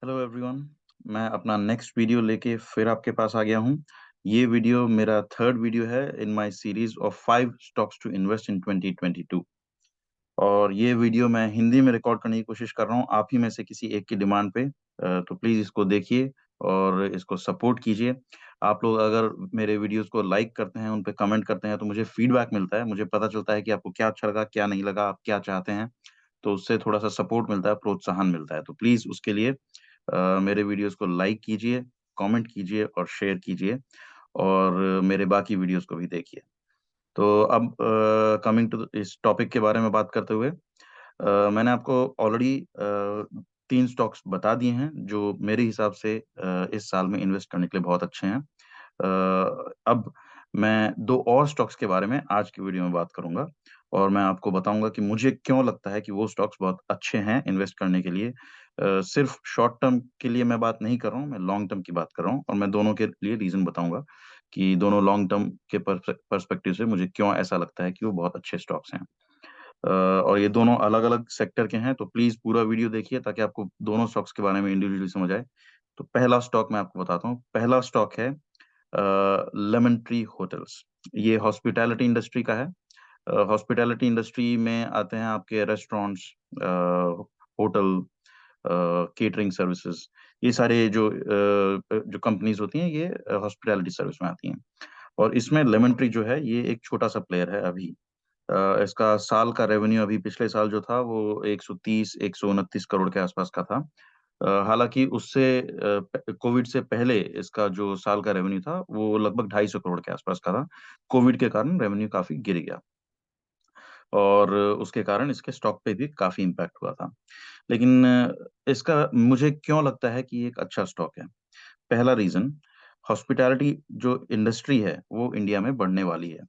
Hello everyone. मैं अपना next video लेके फिर आपके पास आ गया हूँ। ये वीडियो मेरा थर्ड वीडियो है in my series of 5 stocks to invest in 2022। और ये वीडियो मैं हिंदी में रिकॉर्ड करने की कोशिश कर रहा हूँ आप ही में से किसी एक की डिमांड पे। तो प्लीज़ इसको देखिए और इसको सपोर्ट कीजिए। आप लोग अगर मेरे वीडियोस को लाइक करते हैं, उन पे कमेंट करते हैं, तो मुझे फीडबैक मिलता है, मुझे पता चलता है कि आपको क्या अच्छा लगा, क्या नहीं लगा, आप क्या चाहते हैं। तो उससे थोड़ा-सा सपोर्ट मिलता है, प्रोत्साहन मिलता है। तो प्लीज़ उसके लिए मेरे वीडियोस को लाइक कीजिए, कमेंट कीजिए और शेयर कीजिए और मेरे बाकी वीडियोस को भी देखिए। तो अब कमिंग टू इस टॉपिक के बारे में बात करते हुए मैंने आपको ऑलरेडी 3 स्टॉक्स बता दिए हैं जो मेरे हिसाब से इस साल में इन्वेस्ट करने के लिए बहुत अच्छे हैं। अब मैं 2 और स्टॉक्स के बारे में आज की वीडियो में बात करूँगा और मैं आपको बताऊँगा कि मुझे क्यों लगता है कि वो स्टॉक्स बहुत अच्छे हैं इन्वेस्ट करने के लिए। सिर्फ़ शॉर्ट टर्म के लिए मैं बात नहीं कर रहा हूँ, मैं लॉन्ग टर्म की बात कर रहा हूँ और मैं दोनों के लिए रीज़न बताऊँगा कि दोनों लॉन्ग टर्म के पर्सपेक्टिव से मुझे क्यों ऐसा लगता है कि वो बहुत अच्छे स्टॉक्स हैं। और ये दोनों अलग-अलग सेक्टर के हैं, तो प्लीज़ पूरा वीडियो देखिए ताकि आपको दोनों स्टॉक्स के बारे में इंडिविजुअली समझ आए। तो पहला स्टॉक मैं आपको बताता हूँ। पहला स्टॉक है लेमन ट्री होटल्स। ये हॉस्पिटैलिटी इंडस्ट्री का है। हॉस्पिटैलिटी इंडस्ट्री में आते हैं आपके रेस्टोरेंट्स, होटल, केटरिंग सर्विसेज़। ये सारे जो कंपनीज़ होती हैं, ये हॉस्पिटैलिटी सर्विस में आती हैं। और इसमें लेमन ट्री जो है, ये एक छोटा-सा प्लेयर है अभी। इसका साल का रेवेन्यू अभी पिछले साल जो था वो 130-129 करोड़ के आसपास का था। हालाँकि उससे कोविड से पहले इसका जो साल का रेवेन्यू था वो लगभग 250 करोड़ के आसपास का था। कोविड के कारण रेवेन्यू काफ़ी गिर गया और उसके कारण इसके स्टॉक पे भी काफ़ी इम्पैक्ट हुआ था। लेकिन इसका मुझे क्यों लगता है कि ये एक अच्छा स्टॉक है? पहला रीज़न, हॉस्पिटैलिटी जो इंडस्ट्री है वो इंडिया में बढ़ने वाली है।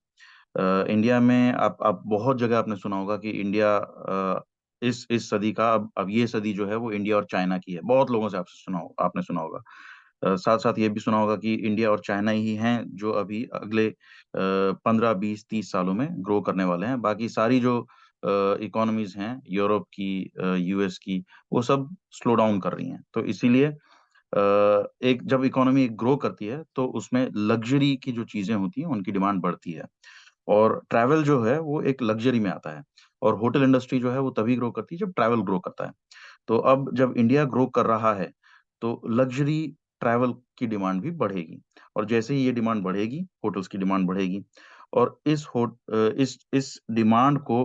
इंडिया में आप बहुत जगह आपने सुना होगा कि इंडिया इस सदी का अब ये सदी जो है वो इंडिया और चाइना की है। बहुत लोगों से आपने सुना होगा। साथ-साथ ये भी सुना होगा कि इंडिया और चाइना ही हैं जो अभी अगले 15, 20, 30 सालों में ग्रो करने वाले हैं। बाकी सारी जो इकोनॉमीज़ हैं यूरोप की, यूएस की, वो सब स्लो डाउन कर रही हैं। तो इसीलिए एक जब इकोनॉमी ग्रो करती है तो उसमें लग्ज़री की जो चीज़ें होती हैं उनकी डिमांड बढ़ती है। और ट्रैवल जो है वो एक लग्ज़री में आता है और होटल इंडस्ट्री जो है वो तभी ग्रो करती है जब ट्रैवल ग्रो करता है। तो अब जब इंडिया ग्रो कर रहा है, तो लग्ज़री ट्रैवल की डिमांड भी बढ़ेगी और जैसे ही ये डिमांड बढ़ेगी, होटल्स की डिमांड बढ़ेगी और इस डिमांड को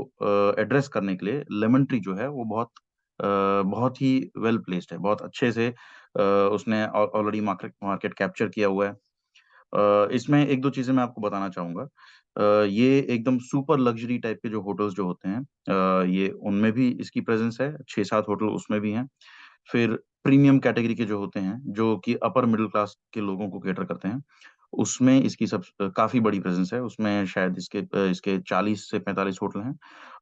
एड्रेस करने के लिए लेमन ट्री जो है वो बहुत ही वेल प्लेस्ड है, बहुत अच्छे से उसने ऑलरेडी मार्केट मार्केट कैप्चर किया हुआ है। इसमें 1-2 चीज़ें मैं आपको बताना चाहूँगा। ये एकदम सुपर लग्ज़री टाइप के जो होटल्स जो होते हैं, ये उनमें भी इसकी प्रेज़ेंस है, 6-7 होटल उसमें भी हैं। फिर प्रीमियम कैटेगरी के जो होते हैं, जो कि अपर मिडल क्लास के लोगों को कैटर करते हैं, उसमें इसकी काफ़ी बड़ी प्रेज़ेंस है। उसमें शायद इसके 40 से 45 होटल हैं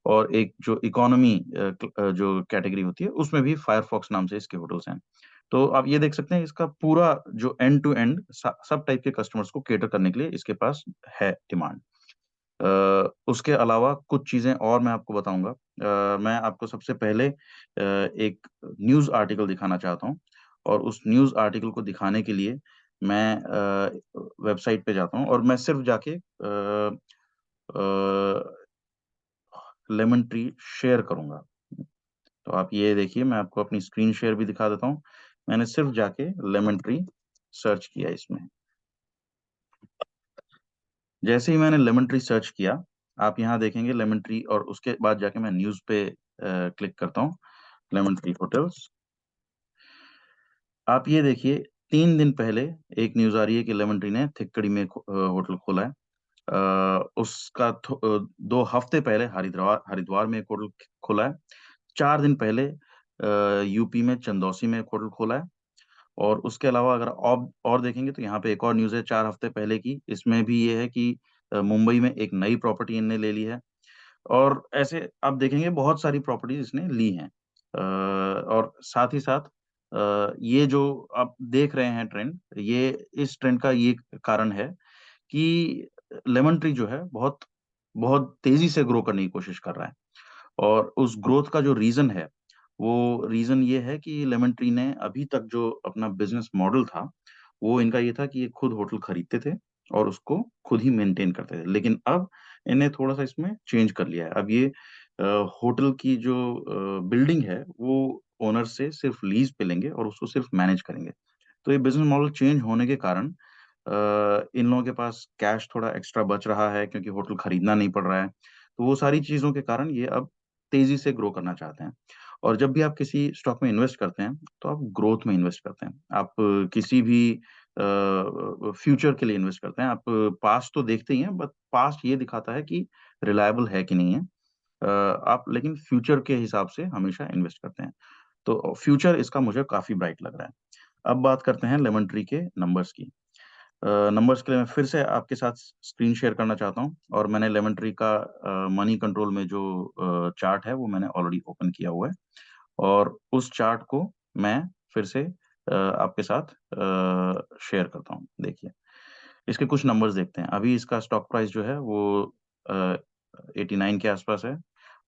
और एक जो इकोनॉमी जो कैटेगरी होती है, उसमें भी फायरफॉक्स नाम से इसके होटल्स हैं। तो आप ये देख सकते हैं इसका पूरा जो एंड टू एंड सब टाइप के कस्टमर्स को कैटर करने के लिए इसके पास है डिमांड। उसके अलावा कुछ चीज़ें और मैं आपको बताऊँगा। मैं आपको सबसे पहले एक न्यूज़ आर्टिकल दिखाना चाहता हूँ और उस न्यूज़ आर्टिकल को दिखाने के लिए मैं वेबसाइट पे जाता हूँ और मैं सिर्फ़ जाके अ, लेमन ट्री शेयर करूँगा। तो आप ये देखिए, मैं आपको अपनी स्क्रीन शेयर भी दिखा देता हूँ। मैंने सिर्फ़ जाके लेमन ट्री सर्च किया इसमें। जैसे ही मैंने लेमन ट्री सर्च किया, आप यहाँ देखेंगे लेमन ट्री और उसके बाद जाके मैं न्यूज़ पे क्लिक करता हूँ, लेमन ट्री होटल्स। आप ये देखिए 3 दिन पहले एक न्यूज़ आ रही है कि लेमन ट्री ने थिक्कड़ी में होटल खोला है। 2 हफ्ते पहले हरिद्वार हरिद्वार में एक होटल खोला है। 4 दिन पहले यूपी में चंदौसी में एक होटल खोला है। और उसके अलावा अगर आप और देखेंगे तो यहाँ पे एक और न्यूज़ है 4 हफ्ते पहले की। इसमें भी ये है कि मुंबई में एक नई प्रॉपर्टी इन्होंने ले ली है और ऐसे आप देखेंगे बहुत सारी प्रॉपर्टीज़ इसने ली हैं। और साथ ही साथ ये जो आप देख रहे हैं ट्रेंड, ये इस ट्रेंड का ये कारण है कि लेमन ट्री जो है बहुत बहुत तेज़ी से ग्रो करने की कोशिश कर रहा है और उस ग्रोथ का जो रीज़न है, वो रीज़न ये है कि लेमन ट्री ने अभी तक जो अपना बिज़नेस मॉडल था, वो इनका ये था कि ये खुद होटल खरीदते थे और उसको खुद ही मेंटेन करते थे। लेकिन अब इन्हें थोड़ा-सा इसमें चेंज कर लिया है। अब ये होटल की जो बिल्डिंग है, वो ओनर से सिर्फ़ लीज़ पे लेंगे और उसको सिर्फ़ मैनेज करेंगे। तो ये बिज़नेस मॉडल चेंज होने के कारण इन लोगों के पास कैश थोड़ा एक्स्ट्रा बच रहा है क्योंकि होटल खरीदना नहीं पड़ रहा है। तो वो सारी चीज़ों के कारण ये अब तेज़ी से ग्रो करना चाहते हैं। और जब भी आप किसी स्टॉक में इन्वेस्ट करते हैं, तो आप ग्रोथ में इन्वेस्ट करते हैं। आप किसी भी फ्यूचर के लिए इन्वेस्ट करते हैं। आप पास्ट तो देखते ही हैं, बट पास्ट ये दिखाता है कि रिलायबल है कि नहीं है। आप लेकिन फ्यूचर के हिसाब से हमेशा इन्वेस्ट करते हैं। तो फ्यूचर इसका मुझे काफ़ी ब्राइट लग रहा है। अब बात करते हैं लेमन ट्री के नंबर्स की। नंबर्स के लिए मैं फिर से आपके साथ स्क्रीन शेयर करना चाहता हूँ और मैंने लेमन ट्री का मनी कंट्रोल में जो चार्ट है वो मैंने ऑलरेडी ओपन किया हुआ है और उस चार्ट को मैं फिर से आपके साथ शेयर करता हूँ। देखिए, इसके कुछ नंबर्स देखते हैं। अभी इसका स्टॉक प्राइस जो है वो अ, 89 के आसपास है।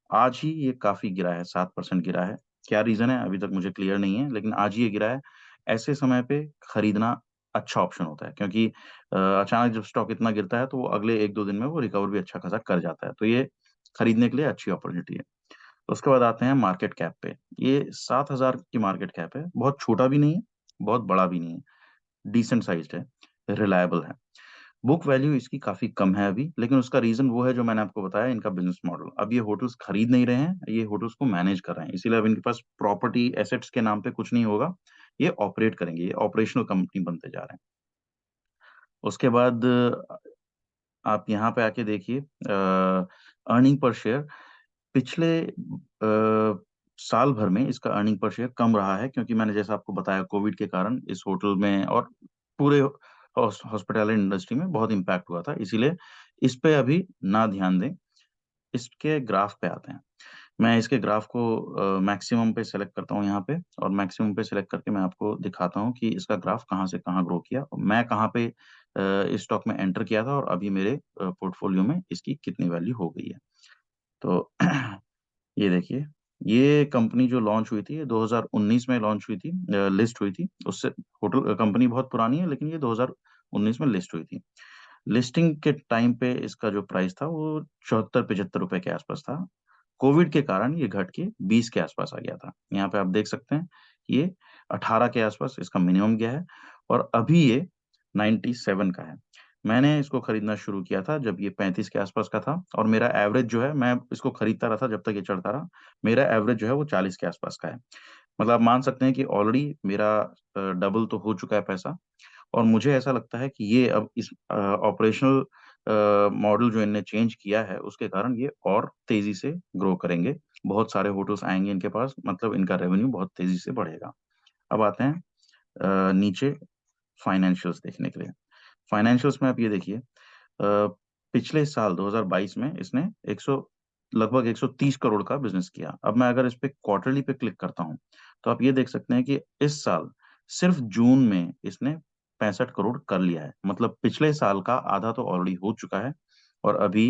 आज ही ये काफ़ी गिरा है, 7% गिरा है। क्या रीज़न है अभी तक मुझे क्लियर नहीं है, लेकिन आज ही ये गिरा है। ऐसे समय पे खरीदना अच्छा ऑप्शन होता है क्योंकि अचानक जब स्टॉक इतना गिरता है तो वो अगले 1-2 दिन में वो रिकवर भी अच्छा खासा कर जाता है। तो ये खरीदने के लिए अच्छी अपॉर्च्युनिटी है। उसके बाद आते हैं मार्केट कैप पे। ये 7,000 की मार्केट कैप है। बहुत छोटा भी नहीं है, बहुत बड़ा भी नहीं है। डिसेंट साइज़्ड है, रिलायबल है। बुक वैल्यू इसकी काफ़ी कम है अभी, लेकिन उसका रीज़न वो है जो मैंने आपको बताया इनका बिज़नेस मॉडल। अब ये होटल्स खरीद नहीं रहे हैं, ये होटल्स को मैनेज कर रहे हैं। इसीलिए अब इनके पास प्रॉपर्टी एसेट्स के नाम पे कुछ नहीं होगा। ये ऑपरेट करेंगे, ये ऑपरेशनल कंपनी बनते जा रहे हैं। उसके बाद आप यहाँ पे आके देखिए अर्निंग पर शेयर पिछले साल भर में इसका अर्निंग पर शेयर कम रहा है क्योंकि मैंने जैसा आपको बताया कोविड के कारण इस होटल में और पूरे हॉस्पिटैलिटी इंडस्ट्री में बहुत इम्पैक्ट हुआ था। इसीलिए इस पे अभी ना ध्यान दें। इसके ग्राफ पे आते हैं। मैं इसके ग्राफ को मैक्सिमम पे सेलेक्ट करता हूँ यहाँ पे और मैक्सिमम पे सेलेक्ट करके मैं आपको दिखाता हूँ कि इसका ग्राफ कहाँ से कहाँ ग्रो किया। और मैं कहाँ पे इस स्टॉक में एंटर किया था और अभी मेरे पोर्टफोलियो में इसकी कितनी वैल्यू हो गई है। तो ये देखिए, ये कंपनी जो लॉन्च हुई थी, ये 2019 में लॉन्च हुई थी लिस्ट हुई थी। उससे होटल कंपनी बहुत पुरानी है, लेकिन ये 2019 में लिस्ट हुई थी। लिस्टिंग के टाइम पे इसका जो प्राइस था, वो 74-75 रुपए के आसपास था। कोविड के कारण ये घट के 20 के आसपास आ गया था। यहाँ पे आप देख सकते हैं, ये 18 के आसपास इसका मिनिमम गया है और अभी ये 97 का है। मैंने इसको खरीदना शुरू किया था जब ये 35 के आसपास का था और मेरा एवरेज जो है मैं इसको खरीदता रहा था जब तक ये चढ़ता रहा। मेरा एवरेज जो है वो 40 के आसपास का है। मतलब आप मान सकते हैं कि ऑलरेडी मेरा डबल तो हो चुका है पैसा और मुझे ऐसा लगता है कि ये अब इस ऑपरेशनल मॉडल जो इनने चेंज किया है उसके कारण ये और तेज़ी से ग्रो करेंगे। बहुत सारे होटल्स आएँगे इनके पास मतलब इनका रेवेन्यू बहुत तेज़ी से बढ़ेगा। अब आते हैं नीचे फाइनेंशियल्स देखने के लिए। फाइनेंशियल्स में आप ये देखिए पिछले साल 2022 में इसने 100 लगभग 130 करोड़ का बिज़नेस किया। अब मैं अगर इस पे क्वार्टरली पे क्लिक करता हूँ, तो आप ये देख सकते हैं कि इस साल सिर्फ़ जून में इसने 65 करोड़ कर लिया है। मतलब पिछले साल का आधा तो ऑलरेडी हो चुका है और अभी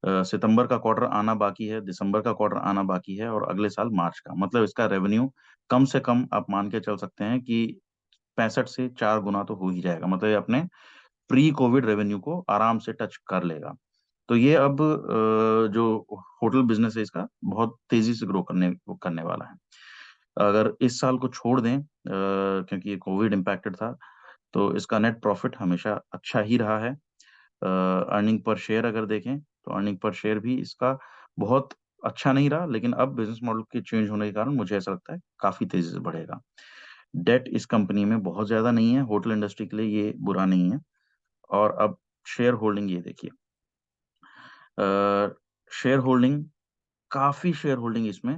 सितंबर का क्वार्टर आना बाकी है, दिसंबर का क्वार्टर आना बाकी है और अगले साल मार्च का। मतलब इसका रेवेन्यू कम से कम आप मान के चल सकते हैं कि 65 से 4 गुना तो हो ही जाएगा। मतलब ये अपने प्री कोविड रेवेन्यू को आराम से टच कर लेगा। तो ये अब जो होटल बिज़नेस है इसका बहुत तेज़ी से ग्रो करने वाला है। अगर इस साल को छोड़ दें क्योंकि ये कोविड इम्पैक्टेड था, तो इसका नेट प्रॉफ़िट हमेशा अच्छा ही रहा है। अर्निंग पर शेयर अगर देखें, तो अर्निंग पर शेयर भी इसका बहुत अच्छा नहीं रहा, लेकिन अब बिज़नेस मॉडल के चेंज होने के कारण मुझे ऐसा लगता है काफ़ी तेज़ी से बढ़ेगा। डेट इस कंपनी में बहुत ज़्यादा नहीं है, होटल इंडस्ट्री के लिए ये बुरा नहीं है। और अब शेयर होल्डिंग ये देखिए। शेयर होल्डिंग काफ़ी शेयर होल्डिंग इसमें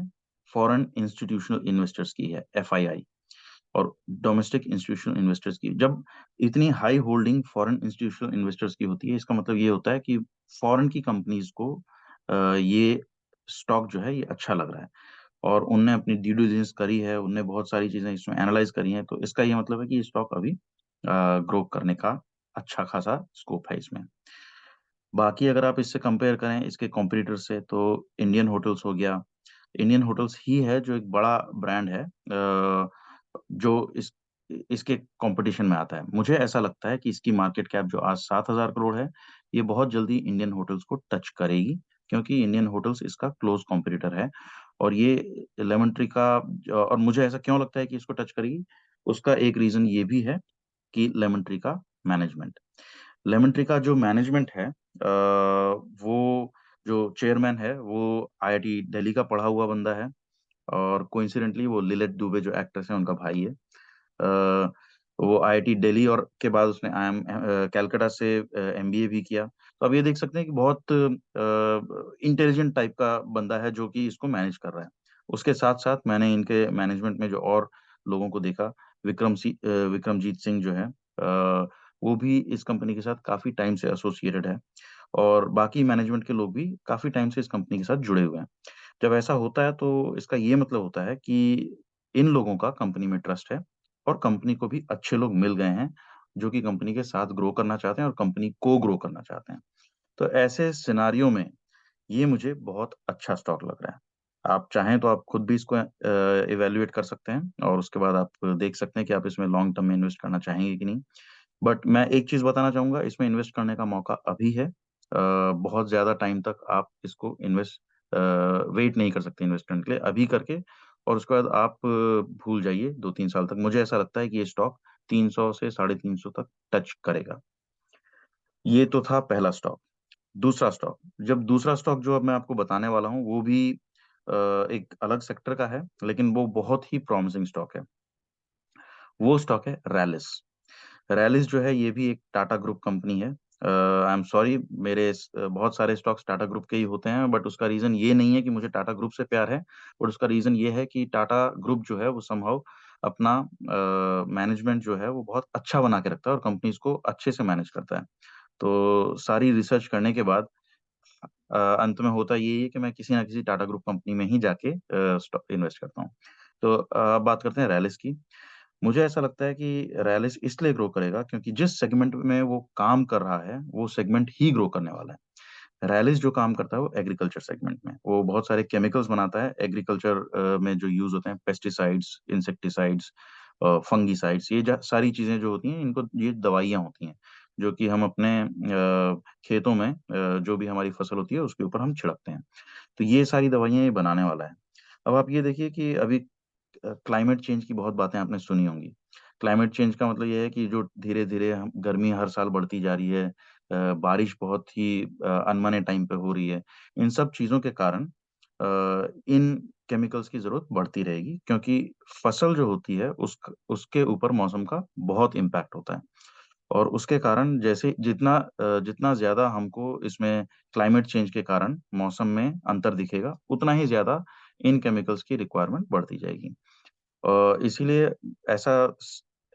फॉरेन इंस्टीट्यूशनल इन्वेस्टर्स की है, एफआईआई और डोमेस्टिक इंस्टीट्यूशनल इन्वेस्टर्स की। जब इतनी high holding foreign institutional investors की होती है, इसका मतलब ये होता है कि फॉरेन की कंपनीज़ को ये स्टॉक जो है ये अच्छा लग रहा है और उनने अपनी ड्यू डिलिजेंस करी है, उनने बहुत सारी चीज़ें इसमें एनालाइज़ करी हैं, तो इसका ये मतलब है कि ये स्टॉक अभी ग्रो करने का अच्छा खासा स्कोप है इसमें। बाकी अगर आप इससे कंपेयर करें इसके कॉम्पिटिटर से तो इंडियन होटल्स हो गया, इंडियन होटल्स ही है जो एक बड़ा ब्रांड है जो इसके कंपटीशन में आता है। मुझे ऐसा लगता है कि इसकी मार्केट कैप जो आज 7,000 करोड़ है, ये बहुत जल्दी इंडियन होटल्स को टच करेगी, क्योंकि इंडियन होटल्स इसका क्लोज कॉम्पिटिटर है। और ये लेमन ट्री का और मुझे ऐसा क्यों लगता है कि इसको टच करेगी, उसका एक रीजन ये भी है कि लेमन ट्री का मैनेजमेंट। लेमन ट्री का जो मैनेजमेंट है वो जो चेयरमैन है वो आईआईटी दिल्ली का पढ़ा हुआ बंदा है, और कोइंसिडेंटली वो लिलेट दुबे जो एक्ट्रेस है उनका भाई है। अ, वो आईआईटी दिल्ली और के बाद उसने आईएम कैलकाटा से एमबीए भी किया। तो अब ये देख सकते हैं कि बहुत इंटेलिजेंट टाइप का बंदा है जो कि इसको मैनेज कर रहा है। उसके साथ साथ मैंने इनके मैनेजमेंट में जो और लोगों को देखा, विक्रमजीत सिंह जो है, वो भी इस कंपनी के साथ काफी टाइम से एसोसिएटेड है, और बाकी मैनेजमेंट के लोग भी काफी टाइम से इस कंपनी के साथ जुड़े हुए हैं। जब ऐसा होता है तो इसका ये मतलब होता है कि इन लोगों का कंपनी में ट्रस्ट है, और कंपनी को भी अच्छे लोग मिल गए हैं जो कि कंपनी के साथ ग्रो करना चाहते हैं और कंपनी को ग्रो करना चाहते हैं। तो ऐसे सिनारियो में ये मुझे बहुत अच्छा स्टॉक लग रहा है। आप चाहें तो आप खुद भी इसको इवैल्यूएट कर सकते हैं, और उसके बाद आप देख सकते हैं कि आप इसमें लॉन्ग टर्म में इन्वेस्ट करना चाहेंगे कि नहीं। बट मैं एक चीज़ बताना चाहूँगा, इसमें इन्वेस्ट करने का मौका अभी है। बहुत ज़्यादा टाइम तक आप इसको वेट नहीं कर सकते इन्वेस्टमेंट के लिए, अभी करके और उसके बाद आप भूल जाइए 2-3 साल तक। मुझे ऐसा लगता है कि ये स्टॉक 300 से 350 तक टच करेगा। ये तो था पहला स्टॉक। दूसरा स्टॉक, जब दूसरा स्टॉक जो अब मैं आपको बताने वाला हूँ, वो भी एक अलग सेक्टर का है, लेकिन वो बहुत ही प्रॉमिसिंग स्टॉक है। वो स्टॉक है रैलिस। रैलिस जो है ये भी एक टाटा ग्रुप कंपनी है। आई एम सॉरी, बहुत सारे स्टॉक्स टाटा ग्रुप के ही होते हैं, बट उसका रीजन ये नहीं है कि मुझे टाटा ग्रुप से प्यार है, बट उसका रीजन ये है कि टाटा ग्रुप जो है वो समहाउ अपना मैनेजमेंट जो है वो बहुत अच्छा बना के रखता है और कंपनीज को अच्छे से मैनेज करता है। तो सारी रिसर्च करने के बाद अंत में होता यही है कि मैं किसी ना किसी टाटा ग्रुप कंपनी में ही जाके स्टॉक इन्वेस्ट करता हूँ। तो अब बात करते हैं रैलिस की। मुझे ऐसा लगता है कि रैलिस इसलिए ग्रो करेगा क्योंकि जिस सेगमेंट में वो काम कर रहा है, वो सेगमेंट ही ग्रो करने वाला है। रैलिस जो काम करता है वो एग्रीकल्चर सेगमेंट में, वो बहुत सारे केमिकल्स बनाता है एग्रीकल्चर में जो यूज होते हैं, पेस्टिसाइड्स, इंसेक्टिसाइड्स, फंगिसाइड्स, ये सारी चीजें जो होती हैं, इनको ये दवाइयाँ होती हैं जो कि हम अपने खेतों में जो भी हमारी फसल होती है उसके ऊपर हम छिड़कते हैं। तो ये सारी दवाइयाँ ये बनाने वाला है। अब आप ये देखिए कि अभी क्लाइमेट चेंज की बहुत बातें आपने सुनी होंगी। क्लाइमेट चेंज का मतलब ये है कि जो धीरे-धीरे हम गर्मी हर साल बढ़ती जा रही है, बारिश बहुत ही अनमने टाइम पे हो रही है। इन सब चीज़ों के कारण इन केमिकल्स की ज़रूरत बढ़ती रहेगी, क्योंकि फसल जो होती है उसके ऊपर मौसम का बहुत इम्पैक्ट होता है। और उसके कारण जैसे जितना ज़्यादा हमको इसमें क्लाइमेट चेंज के कारण मौसम में अंतर दिखेगा, उतना ही ज़्यादा इन केमिकल्स की रिक्वायरमेंट बढ़ती जाएगी। इसीलिए ऐसा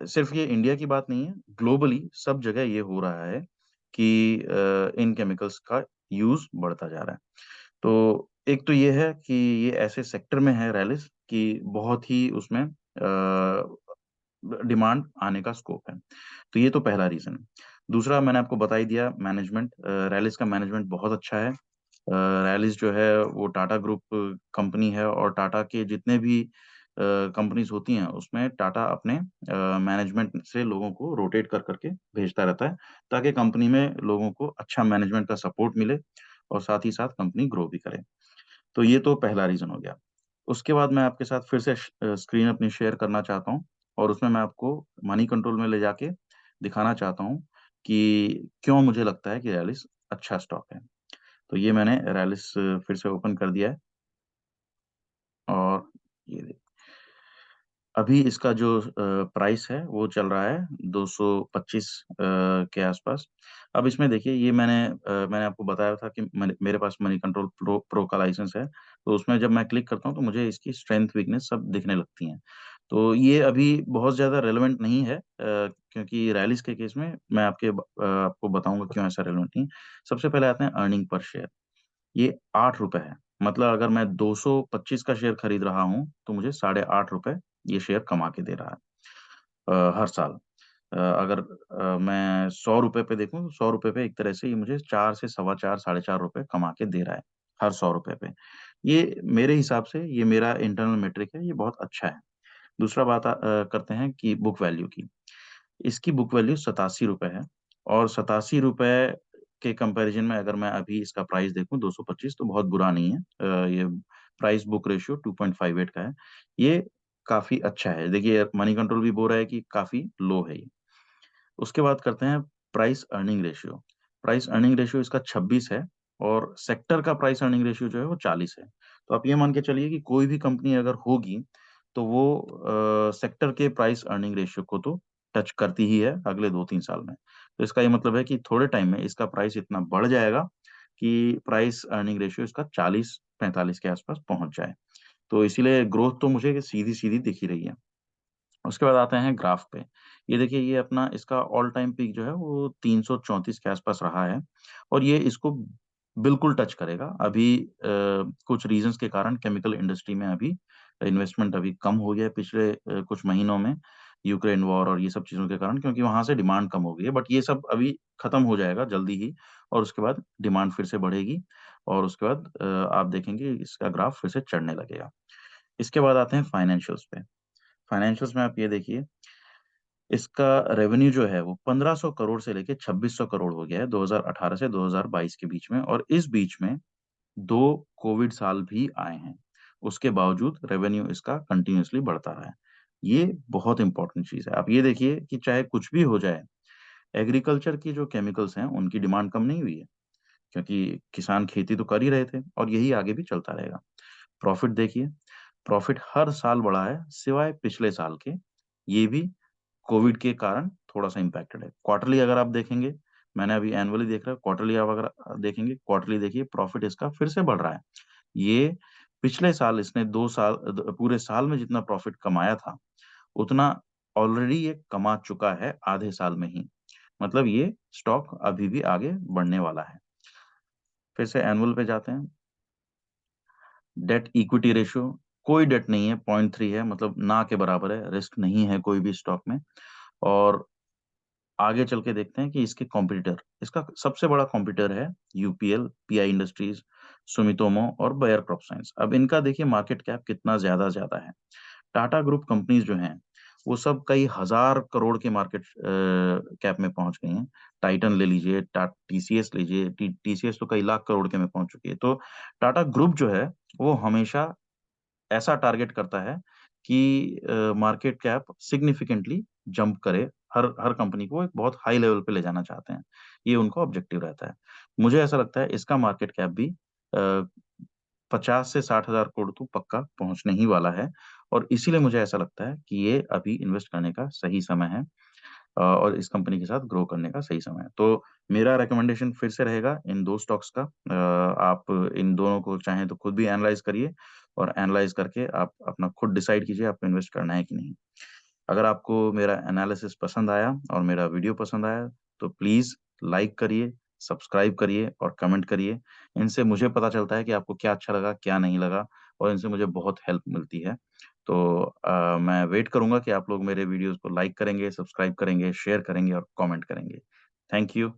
सिर्फ ये इंडिया की बात नहीं है, ग्लोबली सब जगह ये हो रहा है कि इन केमिकल्स का यूज़ बढ़ता जा रहा है। तो एक तो ये है कि ये ऐसे सेक्टर में है रैलिस कि बहुत ही उसमें डिमांड आने का स्कोप है। तो ये तो पहला रीज़न है। दूसरा मैंने आपको बता ही दिया, मैनेजमेंट। रैलिस का मैनेजमेंट बहुत अच्छा है। रैलिस जो है वो टाटा ग्रुप कंपनी है, और टाटा के जितने भी कंपनीज़ होती हैं उसमें टाटा अपने मैनेजमेंट से लोगों को रोटेट कर के भेजता रहता है, ताकि कंपनी में लोगों को अच्छा मैनेजमेंट का सपोर्ट मिले और साथ ही साथ कंपनी ग्रो भी करे। तो ये तो पहला रीज़न हो गया। उसके बाद मैं आपके साथ फिर से स्क्रीन अपनी शेयर करना चाहता हूँ, और उसमें मैं आपको मनी कंट्रोल में ले जाके दिखाना चाहता हूँ कि क्यों मुझे लगता है कि रैलिस अच्छा स्टॉक है। तो ये मैंने रैलिस फिर से ओपन कर दिया है, और ये अभी इसका जो प्राइस है वो चल रहा है 225 के आसपास। अब इसमें देखिए, ये मैंने आपको बताया था कि मेरे पास मनी कंट्रोल प्रो प्रो का लाइसेंस है, तो उसमें जब मैं क्लिक करता हूँ तो मुझे इसकी स्ट्रेंथ, वीकनेस सब दिखने लगती हैं। तो ये अभी बहुत ज़्यादा रेलेवेंट नहीं है, क्योंकि रैलिस के केस में मैं आपको बताऊँगा क्यों ऐसा रेलेवेंट नहीं है। सबसे पहले आते हैं अर्निंग पर शेयर। ये ₹8 है। मतलब अगर मैं 225 का शेयर खरीद रहा हूँ, तो मुझे साढ़े ₹8 ये शेयर कमा के दे रहा है हर साल। अगर मैं ₹100 पे देखूँ, तो ₹100 पे एक तरह से ये मुझे 4 से सवा 4, साढ़े ₹4 कमा के दे रहा है, हर ₹100 पे। ये मेरे हिसाब से ये मेरा इंटरनल मेट्रिक है, ये बहुत अच्छा है। दूसरा बात करते हैं कि बुक वैल्यू की। इसकी बुक वैल्यू ₹87 है और ₹87 के कंपैरिज़न में अगर मैं अभी इसका प्राइस देखूँ 225 तो बहुत बुरा नहीं है। ये प्राइस बुक रेशियो 2.58 का है। ये काफ़ी अच्छा है। देखिए मनी कंट्रोल भी बोल रहा है कि काफ़ी लो है ये। उसके बाद करते हैं price earning ratio. Price earning ratio इसका 26 है और सेक्टर का प्राइस अर्निंग रेशियो जो है वो 40 है। तो आप ये मान के चलिए कि कोई भी कंपनी अगर होगी तो वो सेक्टर के प्राइस अर्निंग रेशियो को तो टच करती ही है अगले 2-3 साल में। तो इसका ये मतलब है कि थोड़े टाइम में इसका प्राइस इतना बढ़ जाएगा कि प्राइस अर्निंग रेशियो इसका 40-45 के आस-पास पहुँच जाए। तो इसीलिए ग्रोथ तो मुझे सीधी-सीधी दिख ही रही है। उसके बाद आते हैं ग्राफ पे। ये देखिए ये अपना इसका ऑल टाइम पीक जो है वो 334 के आस-पास रहा है और ये इसको बिल्कुल टच करेगा। अभी कुछ रीज़न्स के कारण केमिकल इंडस्ट्री में अभी इन्वेस्टमेंट अभी कम हो गया है पिछले कुछ महीनों में, यूक्रेन वॉर और ये सब चीज़ों के कारण क्योंकि वहाँ से डिमांड कम हो गई है। बट ये सब अभी खत्म हो जाएगा जल्दी ही और उसके बाद डिमांड फिर से बढ़ेगी और उसके बाद आप देखेंगे इसका ग्राफ फिर से चढ़ने लगेगा। इसके बाद आते हैं फाइनेंशियल्स पे। फाइनेंशियल्स में आप ये देखिए इसका रेवेन्यू जो है वो 1500 करोड़ से लेके 2600 करोड़ हो गया है 2018 से 2022 के बीच में और इस बीच में 2 कोविड साल भी आए हैं। उसके बावजूद रेवेन्यू इसका कंटिन्यूअसली बढ़ता रहा है। ये बहुत इम्पोर्टेंट चीज़ है। आप ये देखिए कि चाहे कुछ भी हो जाए, एग्रीकल्चर की जो केमिकल्स हैं उनकी डिमांड कम नहीं हुई है, क्योंकि किसान खेती तो कर ही रहे थे और यही आगे भी चलता रहेगा। प्रॉफिट देखिए, प्रॉफिट हर साल बढ़ा है सिवाय पिछले साल के। ये भी कोविड के कारण थोड़ा-सा इम्पैक्टेड है। क्वार्टरली अगर आप देखेंगे, मैंने अभी एनुअली देख रहा है, क्वार्टरली आप अगर देखेंगे, क्वार्टरली देखिए प्रॉफिट इसका फिर से बढ़ रहा है। ये पिछले साल इसने 2 साल पूरे साल में जितना प्रॉफिट कमाया था, उतना ऑलरेडी ये कमा चुका है आधे साल में ही। मतलब ये स्टॉक अभी भी आगे बढ़ने वाला है। फिर से एनुअल पे जाते हैं। डेट इक्विटी रेशियो कोई डेट नहीं है, 0.3 है मतलब ना के बराबर है, रिस्क नहीं है कोई भी स्टॉक में और आगे चल के देखते हैं कि इसके कॉम्पिटिटर इसका सबसे बड़ा कॉम्पिटिटर है यूपीएल, पीआई इंडस्ट्रीज, सुमितोमो और बायर क्रॉपसाइंस। अब इनका देखिए मार्केट कैप कितना ज़्यादा है। टाटा ग्रुप कंपनीज जो हैं, वो सब कई हज़ार करोड़ के मार्केट कैप में पहुँच गई हैं। टाइटन ले लीजिए, टीसीएस लीजिए, टीसीएस तो कई लाख करोड़ के में पहुँच चुकी है। तो टाटा ग्रुप जो है, वो हमेशा ऐसा टारगेट करता है कि मार्केट कैप सिग्निफिकेंटली जंप करे। हर हर कंपनी को एक बहुत हाई लेवल पे ले जाना चाहते हैं। ये उनका ऑब्जेक्टिव रहता है। मुझे ऐसा लगता है इसका मार्केट कैप भी 50 से 60 हज़ार करोड़ तो पक्का पहुँचने ही वाला है और इसीलिए मुझे ऐसा लगता है कि ये अभी इन्वेस्ट करने का सही समय है और इस कंपनी के साथ ग्रो करने का सही समय है। तो मेरा रिकमेंडेशन फिर से रहेगा इन 2 स्टॉक्स का। आप इन दोनों को चाहें तो खुद भी एनालाइज़ करिए और एनालाइज़ करके आप अपना खुद डिसाइड कीजिए आपको इन्वेस्ट करना है कि नहीं। अगर आपको मेरा एनालिसिस पसंद आया और मेरा वीडियो पसंद आया, तो प्लीज़ लाइक करिए, सब्सक्राइब करिए और कमेंट करिए। इनसे मुझे पता चलता है कि आपको क्या अच्छा लगा, क्या नहीं लगा और इनसे मुझे बहुत हेल्प मिलती है। तो मैं वेट करूँगा कि आप लोग मेरे वीडियोज़ को लाइक करेंगे, सब्सक्राइब करेंगे, शेयर करेंगे और कमेंट करेंगे। Thank you.